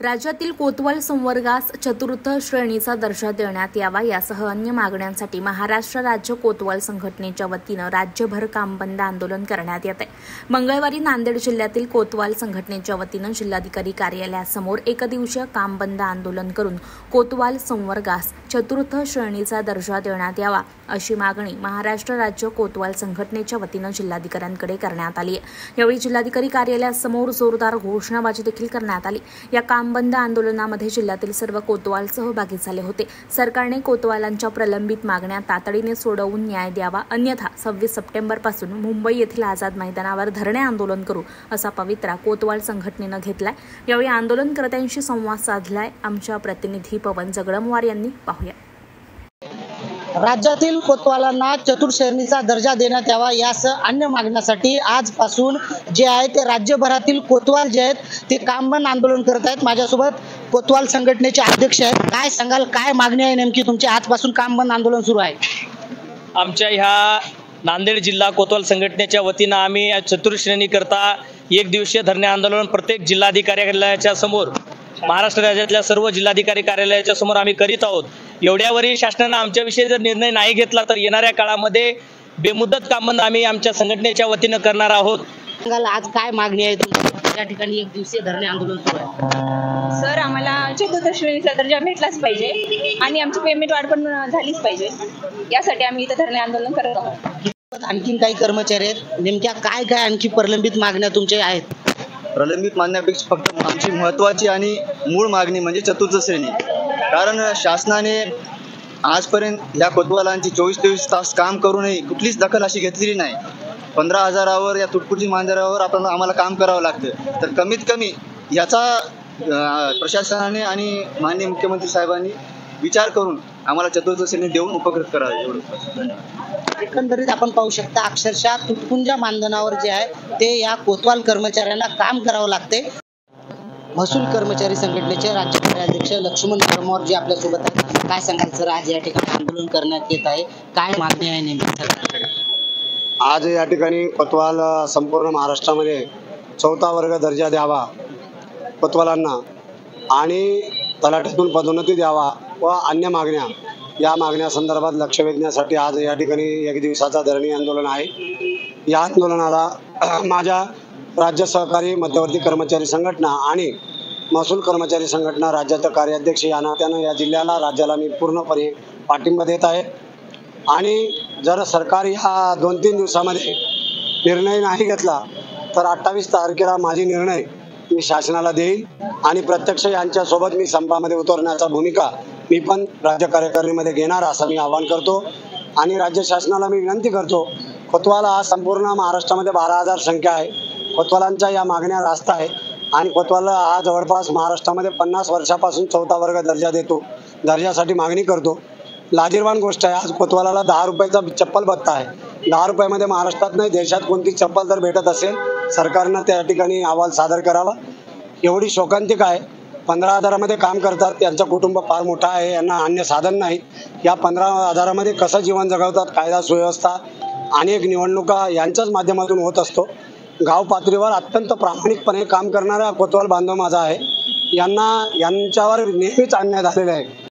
राज्यातील कोतवाल संवर्गास चतुर्थ श्रेणीचा दर्जा देण्यात यावा यासह अन्य मागण्यांसाठी महाराष्ट्र राज्य कोतवाल संघटनेच्या वतीनं राज्यभर कामबंद आंदोलन करण्यात येत आहे। मंगळवारी नांदेड जिल्ह्यातील कोतवाल संघटनेच्या वतीनं जिल्हाधिकारी कार्यालयासमोर एकदिवसीय कामबंद आंदोलन करून कोतवाल संवर्गास चतुर्थ श्रेणीचा दर्जा देण्यात यावा अशी मागणी महाराष्ट्र राज्य कोतवाल संघटनेच्या वतीनं जिल्हाधिकाऱ्यांकडे करण्यात आली आहे। यावेळी जिल्हाधिकारी कार्यालयासमोर जोरदार घोषणाबाजी देखील करण्यात आली। या कामबंद आंदोलनामध्ये जिल्ह्यातील सर्व कोतवाल सहभागी झाले होते। सरकारने कोतवालांच्या प्रलंबित मागण्या तातडीने सोडवून न्याय द्यावा, अन्यथा 26 सप्टेंबरपासून मुंबई येथील आझाद मैदानावर धरणे आंदोलन करू असा पवित्रा कोतवाल संघटनेनं घेतलाय। यावेळी आंदोलनकर्त्यांशी संवाद साधलाय आमच्या प्रतिनिधी पवन जगडमवार यांनी। पाहूया। राज्यातील कोतवालांना चतुर्थ श्रेणीचा दर्जा देण्यात यावा यासह अन्य मागण्यासाठी आजपासून जे आहे ते राज्यभरातील कोतवाल जे आहेत ते कामबंद आंदोलन करत आहेत। माझ्यासोबत कोतवाल संघटनेचे अध्यक्ष आहेत। काय सांगाल, काय मागणी आहे नेमकी तुमची? आजपासून कामबंद आंदोलन सुरू आहे। आमच्या ह्या नांदेड जिल्हा कोतवाल संघटनेच्या वतीनं आम्ही चतुर्थ श्रेणी करता एक दिवसीय धरणे आंदोलन प्रत्येक जिल्हाधिकारी कार्यालयाच्या समोर, महाराष्ट्र राज्यातल्या सर्व जिल्हाधिकारी कार्यालयाच्या समोर आम्ही करीत आहोत। एवढ्यावरही शासनानं आमच्याविषयी जर निर्णय नाही घेतला तर येणाऱ्या काळामध्ये बेमुदत कामबंद आम्ही आमच्या संघटनेच्या वतीनं करणार आहोत। आज काय मागणी आहे तुमची? या ठिकाणी एक दिवसीय धरणे आंदोलन सुरू आहे। सर, आम्हाला चतुर्थ श्रेणीचा दर्जा भेटलाच पाहिजे आणि आमची पेमेंट वाढ पण झालीच पाहिजे, यासाठी आम्ही इथं धरणे आंदोलन करत आहोत। आणखीन काही कर्मचारी आहेत, नेमक्या काय काय आणखी प्रलंबित मागण्या तुमच्या आहेत? प्रलंबित मागण्यापेक्षा फक्त आमची महत्त्वाची आणि मूळ मागणी म्हणजे चतुर्थ श्रेणी। कारण शासनाने आजपर्यंत या कोतवालांची 24-23 तास काम करूनही कुठलीच दखल अशी घेतलेली नाही। 15,000वर या तुटपुटी मांजरावर आम्हाला काम करावं लागतं। तर कमीत कमी याचा प्रशासनाने आणि माननीय मुख्यमंत्री साहेबांनी विचार करून आम्हाला चतुर्थ श्रेणी देऊन उपकृत करावे। एवढं एकंदरीत आपण पाहू शकता, अक्षरशः तुटपुंजा मानधनावर जे आहे ते या कोतवाल कर्मचाऱ्यांना काम करावं लागते। महसूल कर्मचारी संघटनेचे राज्य कार्याध्यक्ष लक्ष्मण परमोर जे आपल्या सोबत आहेत। काय सांगाल सर, आज या ठिकाणी आंदोलन करण्यात येत आहे, काय मागणी आहे नेमकी? आज या ठिकाणी कोतवाल संपूर्ण महाराष्ट्रामध्ये चौथा वर्ग दर्जा द्यावा कोतवालांना आणि तलाठ्यातून पदोन्नती द्यावा व अन्य मागण्या, या मागण्या संदर्भात लक्ष वेधण्यासाठी आज या ठिकाणी एक दिवसाचा धरणे आंदोलन आहे। या आंदोलनाला माझ्या राज्य सहकारी मध्यवर्ती कर्मचारी संघटना आणि महसूल कर्मचारी संघटना राज्याचा कार्याध्यक्ष या नात्यानं या जिल्ह्याला, राज्याला मी पूर्णपणे पाठिंबा देत आहे। आणि जर सरकार या 2-3 दिवसामध्ये निर्णय नाही घेतला तर 28 तारखेला माझी निर्णय मी शासनाला देईल आणि प्रत्यक्ष यांच्यासोबत मी संपामध्ये उतरण्याचा भूमिका मी पण राज्य कार्यकारिणीमध्ये घेणार असं मी आवाहन करतो। आणि राज्य शासनाला मी विनंती करतो, कोतवाल हा संपूर्ण महाराष्ट्रामध्ये 12,000 संख्या आहे। कोतवालांच्या या मागण्या रास्त आहे आणि कोतवाल हा जवळपास महाराष्ट्रामध्ये 50 वर्षापासून चौथा वर्ग दर्जा देतो, दर्जासाठी मागणी करतो। लाजिरवाण गोष्ट आहे, आज कोतवालाला 10 रुपयाचा चप्पल भत्ता आहे। 10 रुपयामध्ये महाराष्ट्रात नाही देशात कोणती चप्पल जर भेटत असेल, सरकारनं त्या ठिकाणी अहवाल सादर करावा। एवढी शोकांतिक आहे, 15,000मध्ये काम करतात, त्यांचं कुटुंब फार मोठं आहे, यांना अन्य साधन नाही। या 15,000मध्ये कसं जीवन जगवतात? कायदा सुव्यवस्था अनेक निवडणुका यांच्याच माध्यमातून होत असतो। गाव पातळीवर अत्यंत प्रामाणिकपणे काम करणारा कोतवाल बांधव माझा आहे, यांच्यावर नेहमीच अन्याय झालेला आहे।